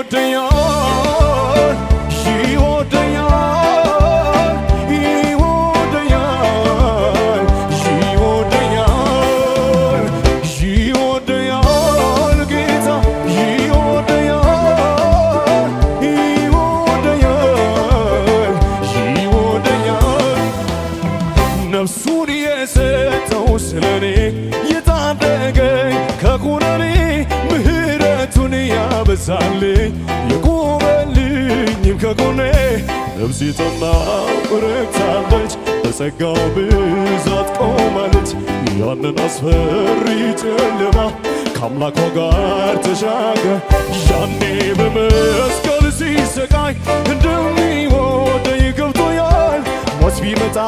ይወደኛል ይወደኛል ይወደኛል ይወደኛል ይወደኛል ጌታ ይወደኛል ይወደኛል ይወደኛል ነፍሱን የሰጠው ስለኔ የታደገኝ ከኩነኔ ምህረቱን ያበዛልኝ የቆመልኝም ከጎኔ ነፍሴ ጠማ ረክታለች በጸጋው ብዛት ቆማለች ያንን አስፈሪ ጨለማ ከአምላኳ ጋር ተሻገር ያኔ በመስቀል ሲሰቃይ እንደሚወደኝ ገብቶኛል ሞት ቢመጣ